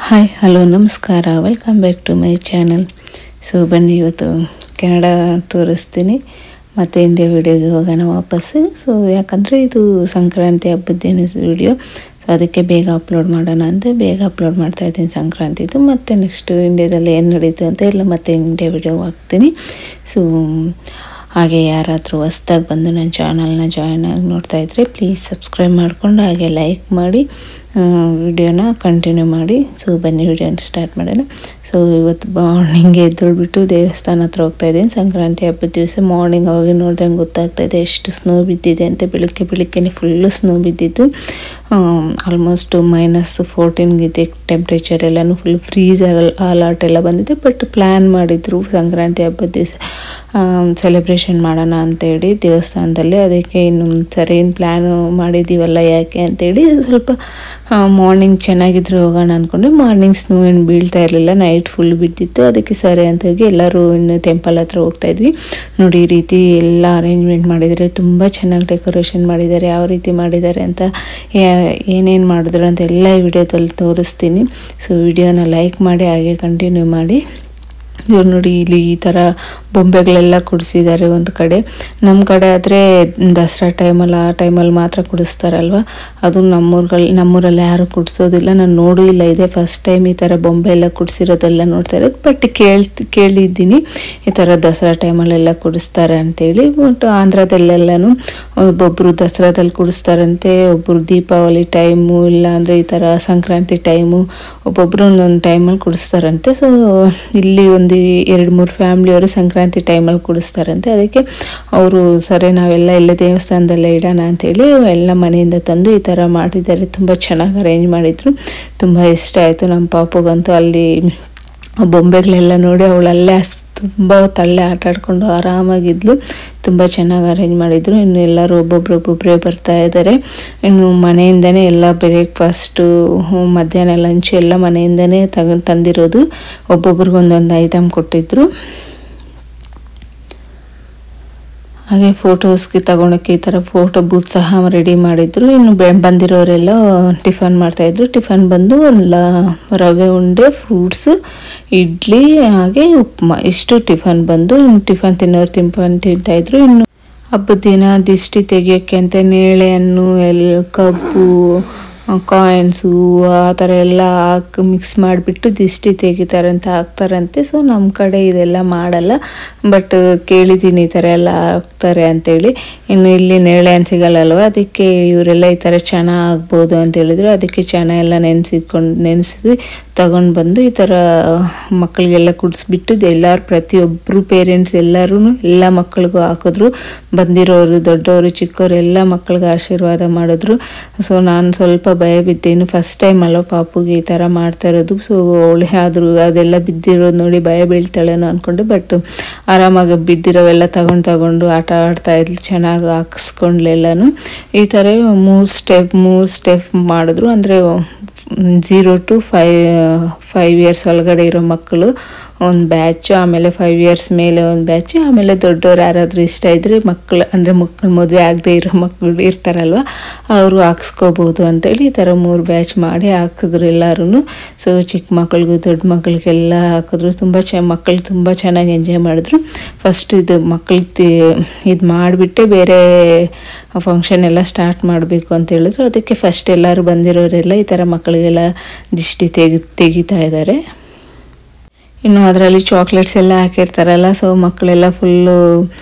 Hi hello ನಮಸ್ಕಾರ, welcome back to my channel. So ಬನ್ನಿ, ಇವತ್ತು ಕೆನಡಾ ತೋರಿಸ್ತೀನಿ ಮತ್ತು ಇಂಡಿಯಾ ವಿಡಿಯೋಗೆ ಹೋಗೋಣ ವಾಪಸ್ಸು. ಸೊ ಯಾಕಂದರೆ ಇದು ಸಂಕ್ರಾಂತಿ ಹಬ್ಬದ್ದೇನು ವಿಡಿಯೋ, ಸೊ ಅದಕ್ಕೆ ಬೇಗ ಅಪ್ಲೋಡ್ ಮಾಡೋಣ ಅಂತ ಬೇಗ ಅಪ್ಲೋಡ್ ಮಾಡ್ತಾಯಿದ್ದೀನಿ ಸಂಕ್ರಾಂತಿದು. ಮತ್ತು ನೆಕ್ಸ್ಟ್ ಇಂಡಿಯಾದಲ್ಲಿ ಏನು ನಡೀತು ಅಂತ ಎಲ್ಲ ಮತ್ತೆ ಇಂಡಿಯಾ ವಿಡಿಯೋ ಹಾಕ್ತೀನಿ. ಸೊ ಹಾಗೆ ಯಾರಾದರೂ ಹೊಸ್ದಾಗಿ ಬಂದು ನನ್ನ ಚಾನಲ್ನ ಜಾಯ್ನ್ ಆಗಿ ನೋಡ್ತಾಯಿದ್ರೆ ಪ್ಲೀಸ್ ಸಬ್ಸ್ಕ್ರೈಬ್ ಮಾಡಿಕೊಂಡು ಹಾಗೆ ಲೈಕ್ ಮಾಡಿ ವಿಡಿಯೋನ ಕಂಟಿನ್ಯೂ ಮಾಡಿ. ಸೊ ಬನ್ನಿ ವಿಡಿಯೋನ ಸ್ಟಾರ್ಟ್ ಮಾಡೋಣ. ಸೊ ಇವತ್ತು ಮಾರ್ನಿಂಗೆ ಎದ್ದೊಳ್ಬಿಟ್ಟು ದೇವಸ್ಥಾನ ಹತ್ರ ಹೋಗ್ತಾಯಿದ್ದೀನಿ. ಸಂಕ್ರಾಂತಿ ಹಬ್ಬದ ದಿವಸ ಮಾರ್ನಿಂಗ್ ಅವಾಗ ನೋಡಿದಂಗೆ ಗೊತ್ತಾಗ್ತಾಯಿದೆ ಎಷ್ಟು ಸ್ನೋ ಬಿದ್ದಿದೆ ಅಂತ. ಬೆಳಗ್ಗೆ ಫುಲ್ಲು ಸ್ನೋ ಬಿದ್ದಿತ್ತು. ಆಲ್ಮೋಸ್ಟ್ -14 ಇದೆ ಟೆಂಪ್ರೇಚರ್. ಎಲ್ಲನೂ ಫುಲ್ ಫ್ರೀಸ್ ಅಲರ್ಟ್ ಎಲ್ಲ ಬಂದಿದೆ. ಬಟ್ ಪ್ಲ್ಯಾನ್ ಮಾಡಿದ್ರು ಸಂಕ್ರಾಂತಿ ಹಬ್ಬದ ದಿವಸ ಸೆಲೆಬ್ರೇಷನ್ ಮಾಡೋಣ ಅಂತೇಳಿ ದೇವಸ್ಥಾನದಲ್ಲಿ. ಅದಕ್ಕೆ ಇನ್ನು ಸರಿ ಪ್ಲ್ಯಾನು ಮಾಡಿದ್ದೀವಲ್ಲ ಯಾಕೆ ಅಂತೇಳಿ ಸ್ವಲ್ಪ ಮಾರ್ನಿಂಗ್ ಚೆನ್ನಾಗಿದ್ರು ಹೋಗೋಣ ಅಂದ್ಕೊಂಡೆ. ಮಾರ್ನಿಂಗ್ ಸ್ನೋ ಏನು ಬೀಳ್ತಾ ಇರಲಿಲ್ಲ, ನೈಟ್ ಫುಲ್ ಬಿದ್ದಿತ್ತು. ಅದಕ್ಕೆ ಸರಿ ಅಂತ ಹೋಗಿ ಎಲ್ಲರೂ ಇನ್ನು ಟೆಂಪಲ್ ಹತ್ರ ಹೋಗ್ತಾಯಿದ್ವಿ. ನೋಡಿ ಈ ರೀತಿ ಎಲ್ಲ ಅರೇಂಜ್ಮೆಂಟ್ ಮಾಡಿದ್ದಾರೆ, ತುಂಬ ಚೆನ್ನಾಗಿ ಡೆಕೋರೇಷನ್ ಮಾಡಿದ್ದಾರೆ. ಯಾವ ರೀತಿ ಮಾಡಿದ್ದಾರೆ ಅಂತ, ಏನೇನು ಮಾಡಿದ್ರು ಅಂತ ಎಲ್ಲ ಈ ವಿಡಿಯೋದಲ್ಲಿ ತೋರಿಸ್ತೀನಿ. ಸೊ ವಿಡಿಯೋನ ಲೈಕ್ ಮಾಡಿ ಹಾಗೆ ಕಂಟಿನ್ಯೂ ಮಾಡಿ. ಇವ್ರು ನೋಡಿ ಇಲ್ಲಿ ಈ ಥರ ಬೊಂಬೆಗಳೆಲ್ಲ ಕುಡಿಸಿದ್ದಾರೆ ಒಂದು ಕಡೆ. ನಮ್ಮ ಕಡೆ ಆದರೆ ದಸರಾ ಟೈಮಲ್ಲಿ ಆ ಟೈಮಲ್ಲಿ ಮಾತ್ರ ಕುಡಿಸ್ತಾರಲ್ವ, ಅದು ನಮ್ಮೂರಲ್ಲಿ ಯಾರು ಕುಡಿಸೋದಿಲ್ಲ. ನಾನು ನೋಡೂ ಇಲ್ಲ, ಇದೆ ಫಸ್ಟ್ ಟೈಮ್ ಈ ಥರ ಬೊಂಬೆ ಎಲ್ಲ ಕುಡಿಸಿರೋದೆಲ್ಲ ನೋಡ್ತಾ ಇರೋದು. ಬಟ್ ಕೇಳಿದ್ದೀನಿ ಈ ಥರ ದಸರಾ ಟೈಮಲ್ಲೆಲ್ಲ ಕುಡಿಸ್ತಾರೆ ಅಂತೇಳಿ. ಬಟ್ ಆಂಧ್ರದಲ್ಲೆಲ್ಲನೂ ಒಬ್ಬೊಬ್ಬರು ದಸರಾದಲ್ಲಿ ಕುಡಿಸ್ತಾರಂತೆ, ಒಬ್ಬರು ದೀಪಾವಳಿ ಟೈಮು, ಇಲ್ಲ ಅಂದರೆ ಈ ಥರ ಸಂಕ್ರಾಂತಿ ಟೈಮು, ಒಬ್ಬೊಬ್ಬರು ಒಂದೊಂದು ಟೈಮಲ್ಲಿ ಕುಡಿಸ್ತಾರಂತೆ. ಸೊ ಇಲ್ಲಿ ಒಂದು 2-3 ಫ್ಯಾಮ್ಲಿಯವರು ಸಂಕ್ರಾಂತಿ ಟೈಮಲ್ಲಿ ಕುಡಿಸ್ತಾರಂತೆ. ಅದಕ್ಕೆ ಅವರು ಸರಿ ನಾವೆಲ್ಲ ಎಲ್ಲ ದೇವಸ್ಥಾನದಲ್ಲೇ ಇಡೋಣ ಅಂಥೇಳಿ ಎಲ್ಲ ಮನೆಯಿಂದ ತಂದು ಈ ಥರ ಮಾಡಿದ್ದಾರೆ. ತುಂಬ ಚೆನ್ನಾಗಿ ಅರೇಂಜ್ ಮಾಡಿದರು, ತುಂಬ ಇಷ್ಟ ಆಯಿತು ನಮ್ಮ ಪಾಪುಗಂತೂ. ಅಲ್ಲಿ ಬೊಂಬೆಗಳೆಲ್ಲ ನೋಡಿ ಅವಳಲ್ಲೇ ತುಂಬ ತಳ್ಳೆ ಆಟ ಆಡ್ಕೊಂಡು ಆರಾಮಾಗಿದ್ಲು. ತುಂಬ ಚೆನ್ನಾಗಿ ಅರೇಂಜ್ ಮಾಡಿದರು. ಇನ್ನು ಎಲ್ಲರೂ ಒಬ್ಬೊಬ್ಬರೇ ಬರ್ತಾ ಇದ್ದಾರೆ. ಇನ್ನು ಮನೆಯಿಂದನೇ ಎಲ್ಲ ಬ್ರೇಕ್ಫಾಸ್ಟು, ಮಧ್ಯಾಹ್ನ ಲಂಚ್ ಎಲ್ಲ ಮನೆಯಿಂದನೇ ತಂದಿರೋದು. ಒಬ್ಬೊಬ್ರಿಗೆ ಒಂದೊಂದು ಐಟಮ್ ಕೊಟ್ಟಿದ್ದರು. ಹಾಗೆ ಫೋಟೋಸ್ಗೆ ತಗೊಳಕ್ಕೆ ಈ ಥರ ಫೋಟೋ ಬೂತ್ ಸಹ ರೆಡಿ ಮಾಡಿದ್ರು. ಇನ್ನು ಬಂದಿರೋರೆಲ್ಲ ಟಿಫನ್ ಮಾಡ್ತಾಯಿದ್ರು. ಟಿಫನ್ ಬಂದು ರವೆ ಉಂಡೆ, ಫ್ರೂಟ್ಸು, ಇಡ್ಲಿ ಹಾಗೆ ಉಪ್ಮಾ, ಇಷ್ಟು ಟಿಫನ್ ಬಂದು. ಟಿಫನ್ ತಿನ್ನೋರು ಟಿಫನ್ ತಿಂತಾಯಿದ್ರು. ಇನ್ನು ಹಬ್ಬದ ದಿನ ದಿಷ್ಟಿ ತೆಗಿಯೋಕ್ಕೆ ಅಂತ ನೇಳೆ ಹಣ್ಣು, ಕಬ್ಬು, ಕಾಯಿನ್ಸು ಆ ಥರ ಎಲ್ಲ ಹಾಕಿ ಮಿಕ್ಸ್ ಮಾಡಿಬಿಟ್ಟು ದಿಷ್ಟಿ ತೆಗಿತಾರಂತೆ, ಹಾಕ್ತಾರಂತೆ. ಸೊ ನಮ್ಮ ಕಡೆ ಇದೆಲ್ಲ ಮಾಡಲ್ಲ, ಬಟ್ ಕೇಳಿದ್ದೀನಿ ಈ ಥರ ಎಲ್ಲ ಹಾಕ್ತಾರೆ ಅಂತೇಳಿ. ಇನ್ನು ಇಲ್ಲಿ ನೇಳೆ ಹಣ್ಣು ಸಿಗಲ್ಲಲ್ವ, ಅದಕ್ಕೆ ಇವರೆಲ್ಲ ಈ ಥರ ಚೆನ್ನಾಗಿ ಆಗ್ಬೋದು ಅಂತ ಹೇಳಿದ್ರು. ಅದಕ್ಕೆ ಚೆನ್ನಾಗಿ ಎಲ್ಲ ನೆನೆಸಿ ತಗೊಂಡು ಬಂದು ಈ ಥರ ಮಕ್ಕಳಿಗೆಲ್ಲ ಕುಡಿಸ್ಬಿಟ್ಟು ಎಲ್ಲರೂ ಪ್ರತಿಯೊಬ್ಬರು ಪೇರೆಂಟ್ಸ್ ಎಲ್ಲರೂ ಎಲ್ಲ ಮಕ್ಕಳಿಗೂ ಹಾಕಿದ್ರು. ಬಂದಿರೋರು ದೊಡ್ಡವರು ಚಿಕ್ಕವರು ಎಲ್ಲ ಮಕ್ಕಳಿಗೆ ಆಶೀರ್ವಾದ ಮಾಡಿದ್ರು. ಸೊ ನಾನು ಸ್ವಲ್ಪ ಭಯ ಬಿದ್ದೇನು, ಫಸ್ಟ್ ಟೈಮ್ ಅಲ್ಲ ಪಾಪುಗೆ ಈ ಥರ ಮಾಡ್ತಾ ಇರೋದು. ಸೊ ಅವಳೆ ಆದರೂ ಅದೆಲ್ಲ ಬಿದ್ದಿರೋದು ನೋಡಿ ಭಯ ಬೀಳ್ತಾಳೇನೋ ಅಂದ್ಕೊಂಡೆ. ಬಟ್ ಆರಾಮಾಗಿ ಬಿದ್ದಿರೋವೆಲ್ಲ ತಗೊಂಡು ಆಟ ಆಡ್ತಾ ಇದ್ಲು, ಚೆನ್ನಾಗಿ ಹಾಕಿಸ್ಕೊಂಡ್ಲೆಲ್ಲನೂ. ಈ ಥರ 3 ಸ್ಟೆಪ್ ಮಾಡಿದ್ರು. ಅಂದರೆ 0 to 5 ಇಯರ್ಸ್ ಒಳಗಡೆ ಇರೋ ಮಕ್ಕಳು ಒಂದು ಬ್ಯಾಚು, ಆಮೇಲೆ 5 ಇಯರ್ಸ್ ಮೇಲೆ ಒಂದು ಬ್ಯಾಚು, ಆಮೇಲೆ ದೊಡ್ಡವ್ರು ಯಾರಾದರೂ ಇಷ್ಟ ಇದ್ದರೆ ಮಕ್ಕಳು ಮದುವೆ ಆಗದೆ ಇರೋ ಮಕ್ಕಳು ಇರ್ತಾರಲ್ವ, ಅವರು ಹಾಕ್ಸ್ಕೋಬೋದು ಅಂತೇಳಿ ಈ ಥರ 3 ಬ್ಯಾಚ್ ಮಾಡಿ ಹಾಕಿದ್ರು ಎಲ್ಲರೂ. ಸೊ ಚಿಕ್ಕ ಮಕ್ಕಳಿಗೂ ದೊಡ್ಡ ಮಕ್ಕಳಿಗೆಲ್ಲ ಹಾಕಿದ್ರು. ಮಕ್ಕಳು ತುಂಬ ಚೆನ್ನಾಗಿ ಎಂಜಾಯ್ ಮಾಡಿದ್ರು. ಫಸ್ಟ್ ಇದು ಮಕ್ಕಳಿಗೆ ಇದು ಮಾಡಿಬಿಟ್ಟೆ ಬೇರೆ ಫಂಕ್ಷನ್ ಎಲ್ಲ ಸ್ಟಾರ್ಟ್ ಮಾಡಬೇಕು ಅಂತ ಹೇಳಿದ್ರು. ಅದಕ್ಕೆ ಫಸ್ಟ್ ಎಲ್ಲರೂ ಬಂದಿರೋರೆಲ್ಲ ಈ ಥರ ಮಕ್ಕಳಿಗೆಲ್ಲ ದಿಷ್ಟಿ ತೆಗಿತಾ ಇದ್ದಾರೆ. ಇನ್ನು ಅದರಲ್ಲಿ ಚಾಕ್ಲೇಟ್ಸ್ ಎಲ್ಲ ಹಾಕಿರ್ತಾರಲ್ಲ, ಸೊ ಮಕ್ಕಳೆಲ್ಲ ಫುಲ್ಲು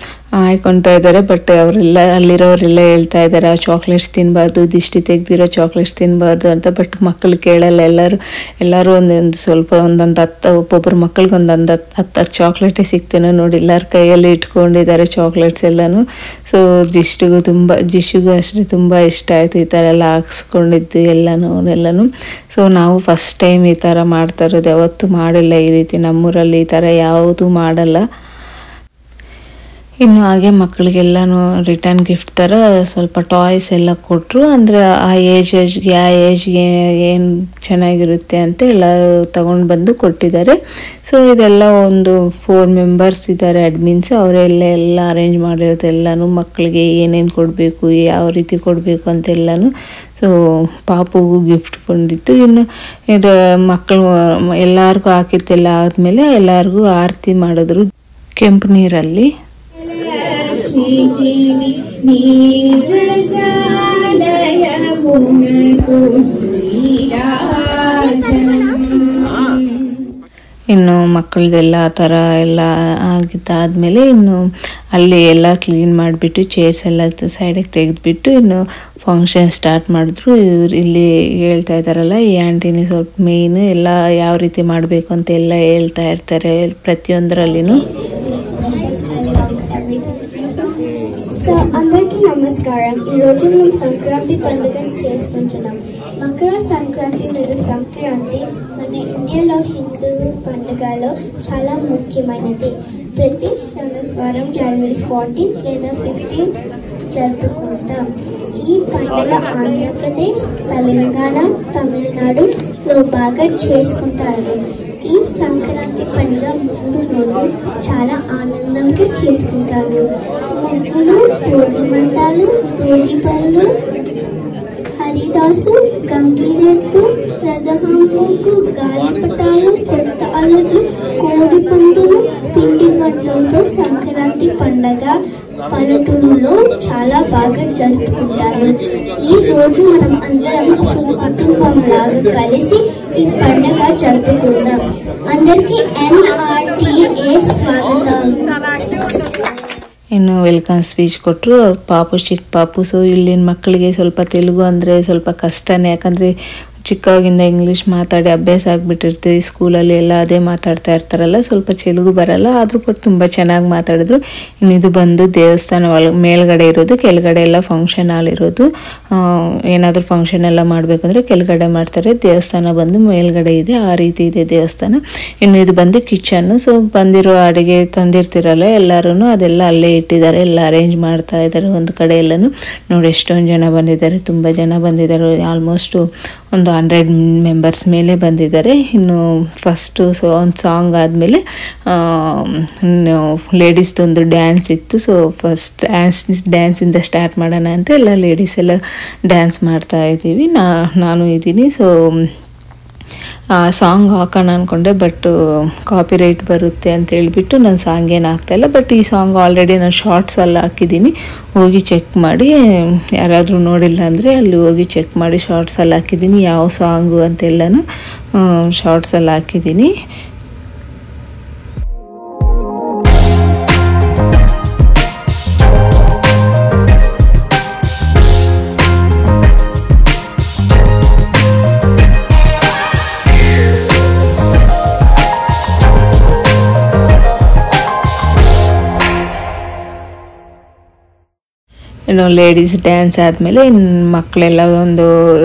ಹಾಯ್ಕೊಳ್ತಾ ಇದ್ದಾರೆ. ಬಟ್ ಅವರೆಲ್ಲ ಅಲ್ಲಿರೋರೆಲ್ಲ ಹೇಳ್ತಾ ಇದ್ದಾರೆ ಆ ಚಾಕ್ಲೇಟ್ಸ್ ತಿನ್ನಬಾರ್ದು, ದಿಷ್ಟಿ ತೆಗ್ದಿರೋ ಚಾಕ್ಲೇಟ್ಸ್ ತಿನ್ನಬಾರ್ದು ಅಂತ. ಬಟ್ ಮಕ್ಕಳು ಕೇಳಲ್ಲ. ಎಲ್ಲರೂ ಒಂದೊಂದು 10 ಒಬ್ಬೊಬ್ಬರು ಮಕ್ಕಳಿಗೆ ಒಂದೊಂದು 10 ಚಾಕ್ಲೇಟೇ ಸಿಗ್ತೇನೋ ನೋಡಿ, ಎಲ್ಲರ ಕೈಯಲ್ಲಿ ಇಟ್ಕೊಂಡಿದ್ದಾರೆ ಚಾಕ್ಲೇಟ್ಸ್ ಎಲ್ಲನೂ. ಸೊ ಜಿಶುಗೂ ಅಷ್ಟೇ ತುಂಬ ಇಷ್ಟ ಆಯಿತು ಈ ಥರ ಎಲ್ಲ ಹಾಕ್ಸ್ಕೊಂಡಿದ್ದು ಎಲ್ಲನೂ. ಸೊ ನಾವು ಫಸ್ಟ್ ಟೈಮ್ ಈ ಥರ ಮಾಡ್ತಾ ಇರೋದು, ಯಾವತ್ತೂ ಮಾಡಿಲ್ಲ ಈ ರೀತಿ. ನಮ್ಮೂರಲ್ಲಿ ಈ ಥರ ಯಾವುದೂ ಮಾಡಲ್ಲ. ಇನ್ನು ಹಾಗೆ ಮಕ್ಕಳಿಗೆಲ್ಲನೂ ರಿಟರ್ನ್ ಗಿಫ್ಟ್ ಥರ ಸ್ವಲ್ಪ ಟಾಯ್ಸ್ ಎಲ್ಲ ಕೊಟ್ಟರು. ಅಂದರೆ ಆ ಏಜ್ಗೆ ಏನು ಚೆನ್ನಾಗಿರುತ್ತೆ ಅಂತ ಎಲ್ಲರೂ ತಗೊಂಡು ಬಂದು ಕೊಟ್ಟಿದ್ದಾರೆ. ಸೊ ಇದೆಲ್ಲ ಒಂದು 4 ಮೆಂಬರ್ಸ್ ಇದ್ದಾರೆ ಅಡ್ಮಿನ್ಸ್, ಅವರೆಲ್ಲ ಅರೇಂಜ್ ಮಾಡಿರೋದೆಲ್ಲನೂ ಮಕ್ಕಳಿಗೆ ಏನೇನು ಕೊಡಬೇಕು, ಯಾವ ರೀತಿ ಕೊಡಬೇಕು ಅಂತೆಲ್ಲನೂ. ಸೊ ಪಾಪುಗೂ ಗಿಫ್ಟ್ ಬಂದಿತ್ತು. ಇನ್ನು ಇದು ಮಕ್ಕಳು ಎಲ್ಲರಿಗೂ ಹಾಕಿತ್ತೆಲ್ಲ ಆದಮೇಲೆ ಎಲ್ಲರಿಗೂ ಆರತಿ ಮಾಡಿದ್ರು ಕೆಂಪು ನೀರಲ್ಲಿ. ಇನ್ನು ಮಕ್ಕಳದೆಲ್ಲ ಆ ಥರ ಎಲ್ಲ ಆಗಿದ್ದಾದಮೇಲೆ ಇನ್ನು ಅಲ್ಲಿ ಎಲ್ಲ ಕ್ಲೀನ್ ಮಾಡಿಬಿಟ್ಟು ಚೇರ್ಸ್ ಎಲ್ಲ ಸೈಡಿಗೆ ತೆಗೆದುಬಿಟ್ಟು ಇನ್ನು ಫಂಕ್ಷನ್ ಸ್ಟಾರ್ಟ್ ಮಾಡಿದ್ರು. ಇವ್ರು ಇಲ್ಲಿ ಹೇಳ್ತಾ ಇದ್ದಾರಲ್ಲ, ಈ ಆಂಟಿನಿ ಸ್ವಲ್ಪ ಮೇಯ್ನು ಎಲ್ಲ ಯಾವ ರೀತಿ ಮಾಡಬೇಕು ಅಂತ ಎಲ್ಲ ಹೇಳ್ತಾ ಇರ್ತಾರೆ ಪ್ರತಿಯೊಂದರಲ್ಲಿನೂ. సో అందరికీ నమస్కారం. ఈరోజు మనం సంక్రాంతి పండుగను చేసుకుంటున్నాం. మకర సంక్రాంతి లేదా సంక్రాంతి మన ఇండియాలో హిందూ పండుగలో చాలా ముఖ్యమైనది. ప్రతి సంవత్సరం జనవరి 14 లేదా 15 జరుపుకుంటాం. ఈ పండుగ ఆంధ్రప్రదేశ్, తెలంగాణ, తమిళనాడులో బాగా చేసుకుంటారు. ఈ సంక్రాంతి పండుగ 3 రోజులు చాలా ఆనందంగా చేసుకుంటారు. ముగ్గులు, భోగి మంటలు, భోగి పళ్ళు, హరిదాసు, గంగిరెద్దు, రథహమ్ముకు, గాలిపటాలు, కొత్త అల్లర్లు, కోడి పందులు, పిండి వంటలతో సంక్రాంతి పండుగ పల్లెటూరులో చాలా బాగా జరుపుకుంటారు. ఈ రోజు మనం అందరం ఒక కుటుంబం లాగా కలిసి ఈ పండుగ జరుపుకుందాం. అందరికీ NRTA స్వాగతం. ಇನ್ನು ವೆಲ್ಕಮ್ ಸ್ಪೀಚ್ ಕೊಟ್ಟರು ಚಿಕ್ಕ ಪಾಪು. ಸೊ ಇಲ್ಲಿನ ಮಕ್ಕಳಿಗೆ ಸ್ವಲ್ಪ ತೆಲುಗು ಅಂದರೆ ಸ್ವಲ್ಪ ಕಷ್ಟನೇ, ಯಾಕಂದರೆ ಚಿಕ್ಕವಾಗಿಂದ ಇಂಗ್ಲೀಷ್ ಮಾತಾಡಿ ಅಭ್ಯಾಸ ಆಗಿಬಿಟ್ಟಿರ್ತೀವಿ. ಸ್ಕೂಲಲ್ಲಿ ಎಲ್ಲ ಅದೇ ಮಾತಾಡ್ತಾ ಇರ್ತಾರಲ್ಲ, ಸ್ವಲ್ಪ ತೆಲುಗು ಬರಲ್ಲ, ಆದರೂ ಕೂಡ ತುಂಬ ಚೆನ್ನಾಗಿ ಮಾತಾಡಿದ್ರು. ಇನ್ನು ಇದು ಬಂದು ದೇವಸ್ಥಾನ ಮೇಲ್ಗಡೆ ಇರೋದು, ಕೆಳಗಡೆ ಎಲ್ಲ ಫಂಕ್ಷನ್ ಹಾಲ್ ಇರೋದು. ಏನಾದರೂ ಫಂಕ್ಷನ್ ಎಲ್ಲ ಮಾಡಬೇಕಂದ್ರೆ ಕೆಳಗಡೆ ಮಾಡ್ತಾರೆ, ದೇವಸ್ಥಾನ ಬಂದು ಮೇಲ್ಗಡೆ ಇದೆ, ಆ ರೀತಿ ಇದೆ ದೇವಸ್ಥಾನ. ಇನ್ನು ಇದು ಬಂದು ಕಿಚನ್ನು. ಸೊ ಬಂದಿರೋ ಅಡುಗೆ ತಂದಿರ್ತಿರಲ್ಲ ಎಲ್ಲರೂ, ಅದೆಲ್ಲ ಅಲ್ಲೇ ಇಟ್ಟಿದ್ದಾರೆ, ಎಲ್ಲ ಅರೇಂಜ್ ಮಾಡ್ತಾ ಇದ್ದಾರೆ ಒಂದು ಕಡೆ ಎಲ್ಲನೂ. ನೋಡಿ ಎಷ್ಟೊಂದು ಜನ ಬಂದಿದ್ದಾರೆ, ತುಂಬ ಜನ ಬಂದಿದ್ದಾರೆ, ಆಲ್ಮೋಸ್ಟು ಒಂದು 100 ಮೆಂಬರ್ಸ್ ಮೇಲೆ ಬಂದಿದ್ದಾರೆ. ಇನ್ನು ಫಸ್ಟು ಒಂದು ಸಾಂಗ್ ಆದಮೇಲೆ ಲೇಡೀಸ್ದೊಂದು ಡ್ಯಾನ್ಸ್ ಇತ್ತು. ಸೊ ಫಸ್ಟ್ ಡ್ಯಾನ್ಸಿಂದ ಸ್ಟಾರ್ಟ್ ಮಾಡೋಣ ಅಂತ ಎಲ್ಲ ಲೇಡೀಸ್ ಎಲ್ಲ ಡ್ಯಾನ್ಸ್ ಮಾಡ್ತಾ ಇದ್ದೀವಿ, ನಾನು ಇದ್ದೀನಿ. ಸೊ ಸಾಂಗ್ ಹಾಕೋಣ ಅಂದ್ಕೊಂಡೆ, ಬಟ್ ಕಾಪಿರೈಟ್ ಬರುತ್ತೆ ಅಂತ ಹೇಳಿಬಿಟ್ಟು ನಾನು ಸಾಂಗ್ ಏನು ಹಾಕ್ತಾಯಿಲ್ಲ. ಬಟ್ ಈ ಸಾಂಗ್ ಆಲ್ರೆಡಿ ನಾನು ಶಾರ್ಟ್ಸಲ್ಲಿ ಹಾಕಿದ್ದೀನಿ, ಹೋಗಿ ಚೆಕ್ ಮಾಡಿ. ಯಾರಾದರೂ ನೋಡಿಲ್ಲ ಅಂದರೆ ಅಲ್ಲಿ ಹೋಗಿ ಚೆಕ್ ಮಾಡಿ, ಶಾರ್ಟ್ಸಲ್ಲಿ ಹಾಕಿದ್ದೀನಿ ಯಾವ ಸಾಂಗು ಅಂತೆಲ್ಲನೂ ಶಾರ್ಟ್ಸಲ್ಲಿ ಹಾಕಿದ್ದೀನಿ. ಇನ್ನು ಲೇಡೀಸ್ ಡ್ಯಾನ್ಸ್ ಆದಮೇಲೆ ಇನ್ನು ಮಕ್ಕಳೆಲ್ಲ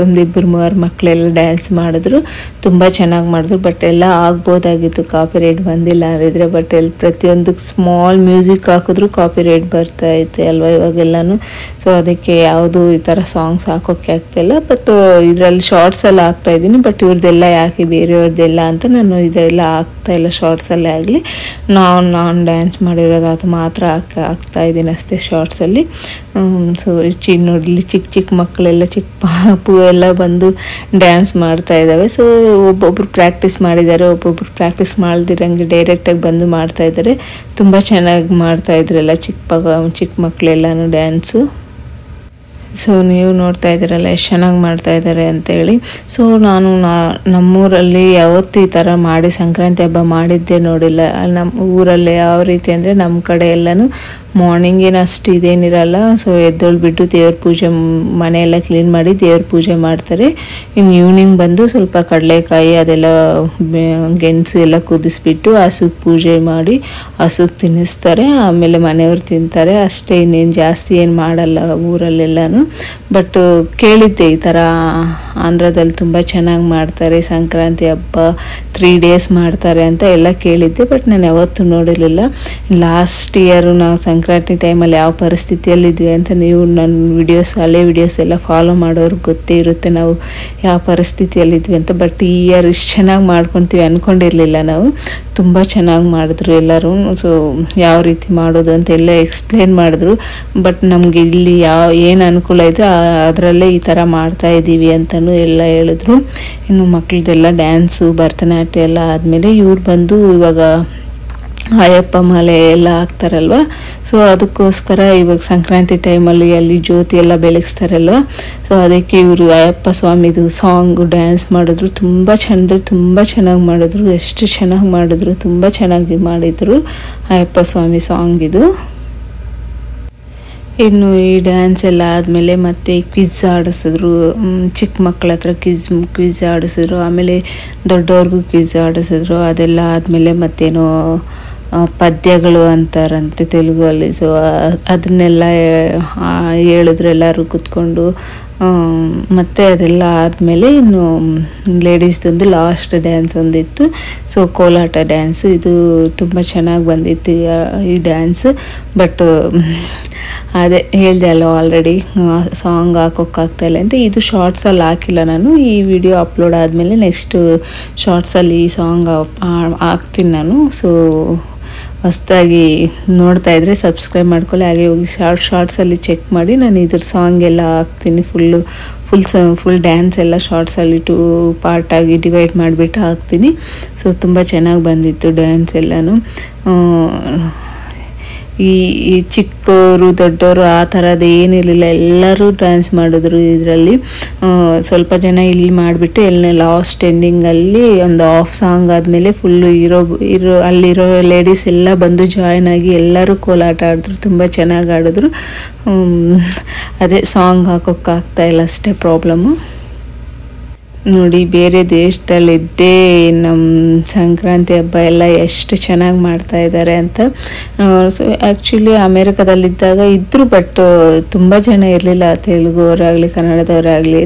ಒಂದಿಬ್ಬರು 3 ಮಕ್ಕಳೆಲ್ಲ ಡ್ಯಾನ್ಸ್ ಮಾಡಿದ್ರು, ತುಂಬ ಚೆನ್ನಾಗಿ ಮಾಡಿದ್ರು. ಬಟ್ ಎಲ್ಲ ಆಗ್ಬೋದಾಗಿತ್ತು, ಕಾಪಿರೈಟ್ ಬಂದಿಲ್ಲ ಅಂದಿದ್ರೆ. ಬಟ್ ಇಲ್ಲಿ ಪ್ರತಿಯೊಂದಕ್ಕೆ ಸ್ಮಾಲ್ ಮ್ಯೂಸಿಕ್ ಹಾಕಿದ್ರು ಕಾಪಿರೈಟ್ ಬರ್ತಾ ಇತ್ತು ಅಲ್ವಾ ಇವಾಗೆಲ್ಲನೂ. ಸೊ ಅದಕ್ಕೆ ಯಾವುದು ಈ ಥರ ಸಾಂಗ್ಸ್ ಹಾಕೋಕ್ಕೆ ಆಗ್ತಾಯಿಲ್ಲ. ಬಟ್ ಇದರಲ್ಲಿ ಶಾರ್ಟ್ಸೆಲ್ಲ ಹಾಕ್ತಾಯಿದ್ದೀನಿ. ಬಟ್ ಇವ್ರದ್ದೆಲ್ಲ ಯಾಕೆ ಬೇರೆಯವ್ರದ್ದೆಲ್ಲ ಅಂತ ನಾನು ಇದೆಲ್ಲ ಹಾಕ್ತಾಯಿಲ್ಲ ಶಾರ್ಟ್ಸಲ್ಲೇ ಆಗಲಿ. ನಾನು ಡ್ಯಾನ್ಸ್ ಮಾಡಿರೋದು ಅದು ಮಾತ್ರ ಹಾಕ್ತಾಯಿದ್ದೀನಿ ಅಷ್ಟೇ ಶಾರ್ಟ್ಸಲ್ಲಿ. ಸೊ ನೋಡಲಿ ಚಿಕ್ಕ ಮಕ್ಕಳೆಲ್ಲ, ಚಿಕ್ಕ ಪಾಪು ಎಲ್ಲ ಬಂದು ಡ್ಯಾನ್ಸ್ ಮಾಡ್ತಾ ಇದ್ದಾವೆ. ಸೊ ಒಬ್ಬೊಬ್ರು ಪ್ರಾಕ್ಟೀಸ್ ಮಾಡಿದ್ದಾರೆ, ಒಬ್ಬೊಬ್ರು ಪ್ರಾಕ್ಟೀಸ್ ಮಾಡ್ದಿರಂಗೆ ಡೈರೆಕ್ಟಾಗಿ ಬಂದು ಮಾಡ್ತಾ ಇದ್ದಾರೆ. ತುಂಬ ಚೆನ್ನಾಗಿ ಮಾಡ್ತಾಯಿದ್ರಲ್ಲ ಚಿಕ್ಕ ಮಕ್ಕಳೆಲ್ಲನೂ ಡ್ಯಾನ್ಸು. ಸೊ ನೀವು ನೋಡ್ತಾ ಇದ್ದೀರಲ್ಲ ಎಷ್ಟು ಚೆನ್ನಾಗಿ ಮಾಡ್ತಾಯಿದ್ದಾರೆ ಅಂತೇಳಿ. ಸೊ ನಾನು ನಮ್ಮೂರಲ್ಲಿ ಯಾವತ್ತೂ ಈ ಥರ ಮಾಡಿ ಸಂಕ್ರಾಂತಿ ಹಬ್ಬ ಮಾಡಿದ್ದೇ ನೋಡಿಲ್ಲ. ನಮ್ಮ ಊರಲ್ಲಿ ಯಾವ ರೀತಿ ಅಂದರೆ ನಮ್ಮ ಕಡೆ ಎಲ್ಲನೂ ಮಾರ್ನಿಂಗೇನು ಅಷ್ಟು ಇದೇನಿರಲ್ಲ. ಸೊ ಎದ್ದೊಳ್ಬಿಟ್ಟು ದೇವ್ರ ಪೂಜೆ, ಮನೆಯೆಲ್ಲ ಕ್ಲೀನ್ ಮಾಡಿ ದೇವ್ರ ಪೂಜೆ ಮಾಡ್ತಾರೆ. ಇನ್ನು ಈವ್ನಿಂಗ್ ಬಂದು ಸ್ವಲ್ಪ ಕಡಲೆಕಾಯಿ ಅದೆಲ್ಲ ಗೆಣಸು ಎಲ್ಲ ಕುದಿಸ್ಬಿಟ್ಟು ಹಸುಗೆ ಪೂಜೆ ಮಾಡಿ ಹಸುಗೆ ತಿನ್ನಿಸ್ತಾರೆ. ಆಮೇಲೆ ಮನೆಯವ್ರು ತಿಂತಾರೆ ಅಷ್ಟೇ, ಇನ್ನೇನು ಜಾಸ್ತಿ ಏನು ಮಾಡಲ್ಲ ಊರಲ್ಲೆಲ್ಲನೂ. ಬಟ್ ಕೇಳಿದ್ದೆ ಈ ಥರ ಆಂಧ್ರದಲ್ಲಿ ತುಂಬ ಚೆನ್ನಾಗಿ ಮಾಡ್ತಾರೆ ಸಂಕ್ರಾಂತಿ ಹಬ್ಬ 3 days ಮಾಡ್ತಾರೆ ಅಂತ ಎಲ್ಲ ಕೇಳಿದ್ದೆ. ಬಟ್ ನಾನು ಯಾವತ್ತೂ ನೋಡಿರಲಿಲ್ಲ. ಲಾಸ್ಟ್ ಇಯರು ನಾವು ಸಂಕ್ರಾಂತಿ ಟೈಮಲ್ಲಿ ಯಾವ ಪರಿಸ್ಥಿತಿಯಲ್ಲಿದ್ವಿ ಅಂತ ನೀವು ನನ್ನ ಹಳೆ ವಿಡಿಯೋಸ್ ಎಲ್ಲ ಫಾಲೋ ಮಾಡೋರಿಗೆ ಗೊತ್ತೇ ಇರುತ್ತೆ ನಾವು ಯಾವ ಪರಿಸ್ಥಿತಿಯಲ್ಲಿದ್ವಿ ಅಂತ. ಬಟ್ ಈ ಇಯರ್ ಇಷ್ಟು ಚೆನ್ನಾಗಿ ಮಾಡ್ಕೊತೀವಿ ಅಂದ್ಕೊಂಡಿರಲಿಲ್ಲ ನಾವು. ತುಂಬ ಚೆನ್ನಾಗಿ ಮಾಡಿದ್ರು ಎಲ್ಲರೂ. ಸೊ ಯಾವ ರೀತಿ ಮಾಡೋದು ಅಂತ ಎಲ್ಲ ಎಕ್ಸ್ಪ್ಲೇನ್ ಮಾಡಿದ್ರು. ಬಟ್ ನಮಗೆ ಇಲ್ಲಿ ಏನು ಅನುಕೂಲ ಇದ್ದರೆ ಅದರಲ್ಲೇ ಈ ಥರ ಮಾಡ್ತಾಯಿದ್ದೀವಿ ಅಂತಲೂ ಎಲ್ಲ ಹೇಳಿದ್ರು. ಇನ್ನು ಮಕ್ಕಳದೆಲ್ಲ ಡ್ಯಾನ್ಸು ಭರತನಾಟ್ಯ ಎಲ್ಲ ಆದಮೇಲೆ ಇವ್ರು ಬಂದು ಇವಾಗ ಅಯ್ಯಪ್ಪ ಮಾಲೆ ಎಲ್ಲ ಹಾಕ್ತಾರಲ್ವ. ಸೊ ಅದಕ್ಕೋಸ್ಕರ ಇವಾಗ ಸಂಕ್ರಾಂತಿ ಟೈಮಲ್ಲಿ ಅಲ್ಲಿ ಜ್ಯೋತಿ ಎಲ್ಲ ಬೆಳಗಿಸ್ತಾರಲ್ವ. ಸೊ ಅದಕ್ಕೆ ಇವರು ಅಯ್ಯಪ್ಪ ಸ್ವಾಮಿದು ಸಾಂಗು ಡ್ಯಾನ್ಸ್ ಮಾಡಿದ್ರು. ತುಂಬ ಚೆನ್ನಾಗಿ ಮಾಡಿದ್ರು. ಎಷ್ಟು ಚೆನ್ನಾಗಿ ಮಾಡಿದ್ರು, ತುಂಬ ಚೆನ್ನಾಗಿ ಮಾಡಿದರು ಅಯ್ಯಪ್ಪ ಸ್ವಾಮಿ ಸಾಂಗ್ ಇದು. ಇನ್ನು ಈ ಡ್ಯಾನ್ಸ್ ಎಲ್ಲ ಆದಮೇಲೆ ಮತ್ತೆ ಕ್ವಿಜ್ ಆಡಿಸಿದ್ರು. ಚಿಕ್ಕ ಮಕ್ಕಳ ಹತ್ರ ಕ್ವಿಜ್ ಆಡಿಸಿದ್ರು. ಆಮೇಲೆ ದೊಡ್ಡವ್ರಿಗೂ ಕ್ವಿಜ್ ಆಡಿಸಿದ್ರು. ಅದೆಲ್ಲ ಆದಮೇಲೆ ಮತ್ತೇನೋ ಪದ್ಯಗಳು ಅಂತಾರಂತೆ ತೆಲುಗಲ್ಲಿ. ಸೊ ಅದನ್ನೆಲ್ಲ ಹೇಳಿದ್ರು ಎಲ್ಲರೂ ಕೂತ್ಕೊಂಡು. ಮತ್ತು ಅದೆಲ್ಲ ಆದಮೇಲೆ ಇನ್ನು ಲೇಡೀಸ್ದೊಂದು ಲಾಸ್ಟ್ ಡ್ಯಾನ್ಸ್ ಒಂದಿತ್ತು. ಸೊ ಕೋಲಾಟ ಡ್ಯಾನ್ಸ್ ಇದು ತುಂಬ ಚೆನ್ನಾಗಿ ಬಂದಿತ್ತು ಈ ಡ್ಯಾನ್ಸ್. ಬಟ್ ಅದೇ ಹೇಳಿದೆ ಅಲ್ಲ ಆಲ್ರೆಡಿ ಸಾಂಗ್ ಹಾಕೋಕ್ಕಾಗ್ತಾಯಿಲ್ಲ ಅಂತ. ಇದು ಶಾರ್ಟ್ಸಲ್ಲಿ ಹಾಕಿಲ್ಲ ನಾನು. ಈ ವಿಡಿಯೋ ಅಪ್ಲೋಡ್ ಆದಮೇಲೆ ನೆಕ್ಸ್ಟ್ ಶಾರ್ಟ್ಸಲ್ಲಿ ಈ ಸಾಂಗ್ ಹಾಕ್ತೀನಿ ನಾನು. ಸೊ ಹೊಸದಾಗಿ ನೋಡ್ತಾ ಇದ್ದರೆ ಸಬ್ಸ್ಕ್ರೈಬ್ ಮಾಡ್ಕೊಳ್ಳಿ. ಹಾಗೆ ಹೋಗಿ ಶಾರ್ಟ್ಸಲ್ಲಿ ಚೆಕ್ ಮಾಡಿ. ನಾನು ಇದ್ರ ಸಾಂಗ್ ಎಲ್ಲ ಹಾಕ್ತೀನಿ. ಫುಲ್ ಡ್ಯಾನ್ಸ್ ಎಲ್ಲ ಶಾರ್ಟ್ಸಲ್ಲಿ 2 ಪಾರ್ಟಾಗಿ ಡಿವೈಡ್ ಮಾಡಿಬಿಟ್ಟು ಹಾಕ್ತೀನಿ. ಸೊ ತುಂಬ ಚೆನ್ನಾಗಿ ಬಂದಿತ್ತು ಡ್ಯಾನ್ಸ್ ಎಲ್ಲನೂ. ಈ ಚಿಕ್ಕವರು ದೊಡ್ಡವರು ಆ ಥರದ್ದು ಏನಿರಲಿಲ್ಲ, ಎಲ್ಲರೂ ಡ್ಯಾನ್ಸ್ ಮಾಡಿದ್ರು ಇದರಲ್ಲಿ. ಸ್ವಲ್ಪ ಜನ ಇಲ್ಲಿ ಮಾಡಿಬಿಟ್ಟು ಲಾಸ್ಟ್ ಎಂಡಿಂಗಲ್ಲಿ ಒಂದು ಹಾಫ್ ಸಾಂಗ್ ಆದಮೇಲೆ ಫುಲ್ಲು ಅಲ್ಲಿರೋ ಲೇಡೀಸ್ ಎಲ್ಲ ಬಂದು ಜಾಯ್ನ್ ಆಗಿ ಎಲ್ಲರೂ ಕೋಲಾಟ ಆಡಿದ್ರು. ತುಂಬ ಚೆನ್ನಾಗಿ ಆಡಿದ್ರು. ಅದೇ ಸಾಂಗ್ ಹಾಕೋಕ್ಕಾಗ್ತಾಯಿಲ್ಲ ಅಷ್ಟೇ ಪ್ರಾಬ್ಲಮ್ಮು. ನೋಡಿ ಬೇರೆ ದೇಶದಲ್ಲಿದ್ದೇ ನಮ್ಮ ಸಂಕ್ರಾಂತಿ ಹಬ್ಬ ಎಲ್ಲ ಎಷ್ಟು ಚೆನ್ನಾಗಿ ಮಾಡ್ತಾ ಇದ್ದಾರೆ ಅಂತ. ಸೊ ಆ್ಯಕ್ಚುಲಿ ಅಮೇರಿಕಾದಲ್ಲಿದ್ದಾಗ ಇದ್ದರು, ಬಟ್ ತುಂಬ ಜನ ಇರಲಿಲ್ಲ. ತೆಲುಗುವರಾಗಲಿ ಕನ್ನಡದವರಾಗಲಿ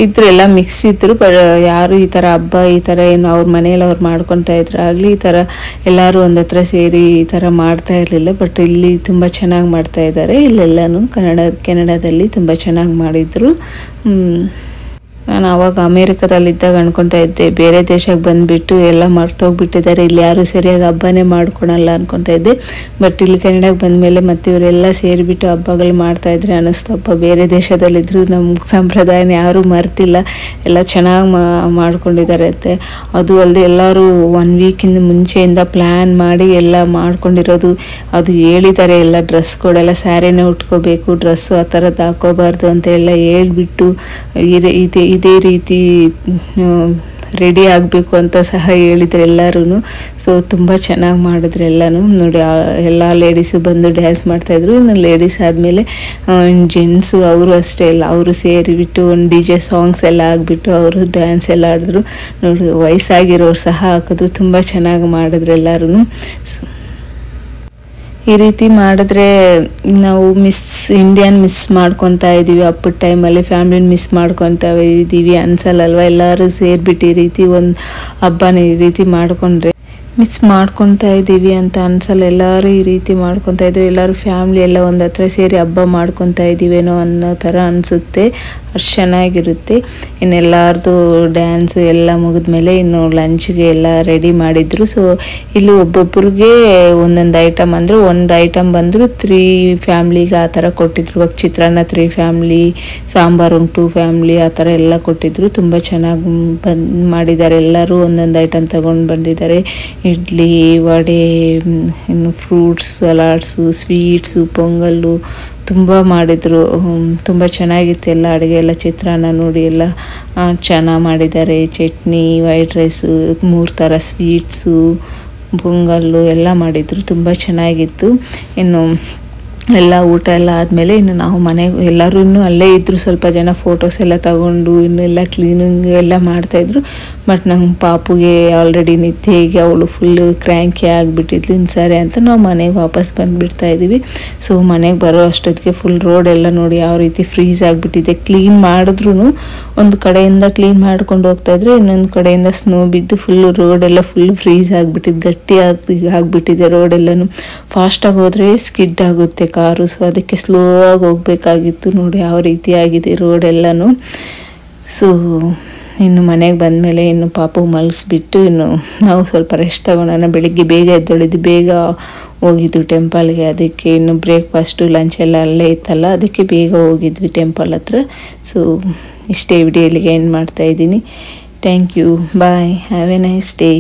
ಇದ್ದರು, ಎಲ್ಲ ಮಿಕ್ಸ್ ಇದ್ದರು. ಬಟ್ ಯಾರು ಈ ಥರ ಹಬ್ಬ ಈ ಥರ ಏನು ಅವ್ರ ಮನೇಲಿ ಅವ್ರು ಮಾಡ್ಕೊತಾ ಇದ್ರಾಗಲಿ ಈ ಥರ ಎಲ್ಲರೂ ಒಂದು ಹತ್ರ ಸೇರಿ ಈ ಥರ ಮಾಡ್ತಾ ಇರಲಿಲ್ಲ. ಬಟ್ ಇಲ್ಲಿ ತುಂಬ ಚೆನ್ನಾಗಿ ಮಾಡ್ತಾ ಇದ್ದಾರೆ. ಇಲ್ಲೆಲ್ಲನೂ ಕೆನಡಾದಲ್ಲಿ ತುಂಬ ಚೆನ್ನಾಗಿ ಮಾಡಿದರು. ನಾನು ಆವಾಗ ಅಮೇರಿಕಾದಲ್ಲಿದ್ದಾಗ ಅನ್ಕೊತಾ ಇದ್ದೆ ಬೇರೆ ದೇಶಕ್ಕೆ ಬಂದುಬಿಟ್ಟು ಎಲ್ಲ ಮರ್ತೋಗ್ಬಿಟ್ಟಿದ್ದಾರೆ, ಇಲ್ಲಿ ಯಾರು ಸರಿಯಾಗಿ ಹಬ್ಬನೇ ಮಾಡ್ಕೊಳಲ್ಲ ಅನ್ಕೊತಾ ಇದ್ದೆ. ಬಟ್ ಇಲ್ಲಿ ಕೆನಡಾಗೆ ಬಂದಮೇಲೆ ಮತ್ತು ಇವರೆಲ್ಲ ಸೇರಿಬಿಟ್ಟು ಹಬ್ಬಗಳು ಮಾಡ್ತಾಯಿದ್ರೆ ಅನ್ನಿಸ್ತಪ್ಪ. ಬೇರೆ ದೇಶದಲ್ಲಿದ್ದರೂ ನಮ್ಮ ಸಂಪ್ರದಾಯನ ಯಾರೂ ಮರ್ತಿಲ್ಲ, ಎಲ್ಲ ಚೆನ್ನಾಗಿ ಮಾಡ್ಕೊಂಡಿದ್ದಾರೆ ಅಂತೆ. ಅದು ಅಲ್ಲದೆ ಎಲ್ಲರೂ 1 ವೀಕಿಂದ ಮುಂಚೆಯಿಂದ ಪ್ಲ್ಯಾನ್ ಮಾಡಿ ಎಲ್ಲ ಮಾಡ್ಕೊಂಡಿರೋದು. ಅದು ಹೇಳಿದ್ದಾರೆ ಎಲ್ಲ ಡ್ರೆಸ್ ಕೋಡೆಲ್ಲ ಸ್ಯಾರಿನೇ ಉಟ್ಕೋಬೇಕು, ಡ್ರೆಸ್ ಆ ಥರದ್ದು ಹಾಕೋಬಾರ್ದು ಅಂತ ಎಲ್ಲ ಹೇಳ್ಬಿಟ್ಟು ಇದೇ ರೀತಿ ರೆಡಿ ಆಗಬೇಕು ಅಂತ ಸಹ ಹೇಳಿದ್ರು ಎಲ್ಲರೂ. ಸೊ ತುಂಬ ಚೆನ್ನಾಗಿ ಮಾಡಿದ್ರು ಎಲ್ಲನೂ. ನೋಡಿ ಎಲ್ಲ ಲೇಡೀಸು ಬಂದು ಡ್ಯಾನ್ಸ್ ಮಾಡ್ತಾಯಿದ್ರು. ಇನ್ನು ಲೇಡೀಸ್ ಆದಮೇಲೆ ಜೆಂಟ್ಸು ಅವರು ಅಷ್ಟೇ ಎಲ್ಲ ಅವರು ಸೇರಿಬಿಟ್ಟು ಒಂದು DJ ಸಾಂಗ್ಸ್ ಎಲ್ಲ ಆಗಿಬಿಟ್ಟು ಅವರು ಡ್ಯಾನ್ಸ್ ಎಲ್ಲ ಆಡಿದ್ರು. ನೋಡಿ ವಯಸ್ಸಾಗಿರೋರು ಸಹ ಹಾಕಿದ್ರು. ತುಂಬ ಚೆನ್ನಾಗಿ ಮಾಡಿದ್ರು ಎಲ್ಲರೂ. ಈ ರೀತಿ ಮಾಡಿದ್ರೆ ನಾವು ಇಂಡಿಯನ್ ಮಿಸ್ ಮಾಡ್ಕೊತಾ ಇದ್ದೀವಿ. ಹಬ್ಬದ ಟೈಮಲ್ಲಿ ಫ್ಯಾಮಿಲಿನ ಮಿಸ್ ಮಾಡ್ಕೊತಾ ಇದ್ದೀವಿ ಅನ್ಸಲ್ಲಲ್ವ. ಎಲ್ಲರೂ ಸೇರಿಬಿಟ್ಟು ಈ ರೀತಿ ಒಂದು ಹಬ್ಬನ ಈ ರೀತಿ ಮಾಡಿಕೊಂಡ್ರೆ ಮಿಸ್ ಮಾಡ್ಕೊತಾ ಇದ್ದೀವಿ ಅಂತ ಅನ್ಸಲ್ಲ. ಎಲ್ಲರೂ ಈ ರೀತಿ ಮಾಡ್ಕೊತಾ ಇದ್ದೀವಿ, ಎಲ್ಲರೂ ಫ್ಯಾಮ್ಲಿ ಎಲ್ಲ ಒಂದು ಹತ್ರ ಸೇರಿ ಹಬ್ಬ ಮಾಡ್ಕೊತಾ ಇದ್ದೀವೇನೋ ಅನ್ನೋ ಥರ ಅನಿಸುತ್ತೆ. ಅಷ್ಟು ಚೆನ್ನಾಗಿರುತ್ತೆ. ಇನ್ನೆಲ್ಲರದು ಡ್ಯಾನ್ಸ್ ಎಲ್ಲ ಮುಗಿದ್ಮೇಲೆ ಇನ್ನು ಲಂಚ್ಗೆ ಎಲ್ಲ ರೆಡಿ ಮಾಡಿದರು. ಸೊ ಇಲ್ಲಿ ಒಬ್ಬೊಬ್ಬರಿಗೆ ಒಂದೊಂದು ಐಟಮ್, ಅಂದರೆ ಒಂದು ಐಟಮ್ ಬಂದರು 3 ಫ್ಯಾಮ್ಲಿಗೆ ಆ ಥರ ಕೊಟ್ಟಿದ್ರು. ಇವಾಗ ಚಿತ್ರಾನ್ನ 3 ಫ್ಯಾಮ್ಲಿ, ಸಾಂಬಾರು 2 ಫ್ಯಾಮ್ಲಿ ಆ ಥರ ಎಲ್ಲ ಕೊಟ್ಟಿದ್ರು. ತುಂಬ ಚೆನ್ನಾಗಿ ಮಾಡಿದ್ದಾರೆ. ಎಲ್ಲರೂ ಒಂದೊಂದು ಐಟಮ್ ತೊಗೊಂಡು ಬಂದಿದ್ದಾರೆ. ಇಡ್ಲಿ, ವಡೆ, ಇನ್ನು ಫ್ರೂಟ್ಸ್, ಸಲಾಡ್ಸು, ಸ್ವೀಟ್ಸು, ಪೊಂಗಲ್ಲು ತುಂಬ ಮಾಡಿದರು. ತುಂಬ ಚೆನ್ನಾಗಿತ್ತು ಎಲ್ಲ ಅಡುಗೆ ಎಲ್ಲ. ಚಿತ್ರಾನ್ನ ನೋಡಿ ಎಲ್ಲ ಚೆನ್ನಾಗಿ ಮಾಡಿದ್ದಾರೆ. ಚಟ್ನಿ, ವೈಟ್ ರೈಸು, 3 ಥರ ಸ್ವೀಟ್ಸು, ಪೊಂಗಲ್ಲು ಎಲ್ಲ ಮಾಡಿದರು. ತುಂಬ ಚೆನ್ನಾಗಿತ್ತು. ಇನ್ನು ಎಲ್ಲ ಊಟ ಎಲ್ಲ ಆದಮೇಲೆ ಇನ್ನು ನಾವು ಮನೆಗೆ ಎಲ್ಲರೂ ಇನ್ನೂ ಅಲ್ಲೇ ಇದ್ದರು, ಸ್ವಲ್ಪ ಜನ ಫೋಟೋಸ್ ಎಲ್ಲ ತಗೊಂಡು ಇನ್ನೆಲ್ಲ ಕ್ಲೀನಿಂಗ್ ಎಲ್ಲ ಮಾಡ್ತಾಯಿದ್ರು. ಬಟ್ ನಂಗೆ ಪಾಪುಗೆ ಆಲ್ರೆಡಿ ನಿದ್ದೆಗೆ ಅವಳು ಫುಲ್ಲು ಕ್ರ್ಯಾಂಕಿ ಆಗಿಬಿಟ್ಟಿದ್ಲು ಸರಿ ಅಂತ ನಾವು ಮನೆಗೆ ವಾಪಸ್ ಬಂದುಬಿಡ್ತಾಯಿದ್ದೀವಿ. ಸೊ ಮನೆಗೆ ಬರೋ ಅಷ್ಟೊತ್ತಿಗೆ ಫುಲ್ ರೋಡ್ ಎಲ್ಲ ನೋಡಿ ಯಾವ ರೀತಿ ಫ್ರೀಸ್ ಆಗಿಬಿಟ್ಟಿದೆ. ಕ್ಲೀನ್ ಮಾಡಿದ್ರೂ ಒಂದು ಕಡೆಯಿಂದ ಕ್ಲೀನ್ ಮಾಡ್ಕೊಂಡು ಹೋಗ್ತಾಯಿದ್ರು, ಇನ್ನೊಂದು ಕಡೆಯಿಂದ ಸ್ನೋ ಬಿದ್ದು ಫುಲ್ಲು ರೋಡೆಲ್ಲ ಫುಲ್ ಫ್ರೀಸ್ ಆಗಿಬಿಟ್ಟಿದ್ದು, ಗಟ್ಟಿ ಆಗಿಬಿಟ್ಟಿದೆ ರೋಡೆಲ್ಲನೂ. ಫಾಸ್ಟಾಗಿ ಹೋದರೆ ಸ್ಕಿಡ್ ಆಗುತ್ತೆ ಕಾರು, ಸೊ ಅದಕ್ಕೆ ಸ್ಲೋ ಆಗಿ ಹೋಗಬೇಕಾಗಿತ್ತು. ನೋಡಿ ಯಾವ ರೀತಿ ಆಗಿದೆ ರೋಡೆಲ್ಲನೂ. ಸೊ ಇನ್ನು ಮನೆಗೆ ಬಂದಮೇಲೆ ಇನ್ನು ಪಾಪು ಮಲಗಿಸ್ಬಿಟ್ಟು ಇನ್ನು ನಾವು ಸ್ವಲ್ಪ ರೆಸ್ಟ್ ತಗೊಳ್ಳೋಣ. ಬೆಳಿಗ್ಗೆ ಬೇಗ ಎದ್ದೊಳಿದ್ದು, ಬೇಗ ಹೋಗಿದ್ದು ಟೆಂಪಲ್ಗೆ. ಅದಕ್ಕೆ ಇನ್ನು ಬ್ರೇಕ್ಫಾಸ್ಟು ಲಂಚ್ ಎಲ್ಲ ಅಲ್ಲೇ ಇತ್ತಲ್ಲ, ಅದಕ್ಕೆ ಬೇಗ ಹೋಗಿದ್ವಿ ಟೆಂಪಲ್ ಹತ್ರ. ಸೊ ಇಷ್ಟೇ ವಿಡಿಯೋ ಇಲ್ಲಿಗೆ ಎಂಡ್ ಮಾಡ್ತಾಯಿದ್ದೀನಿ. Thank you, bye, have a nice day.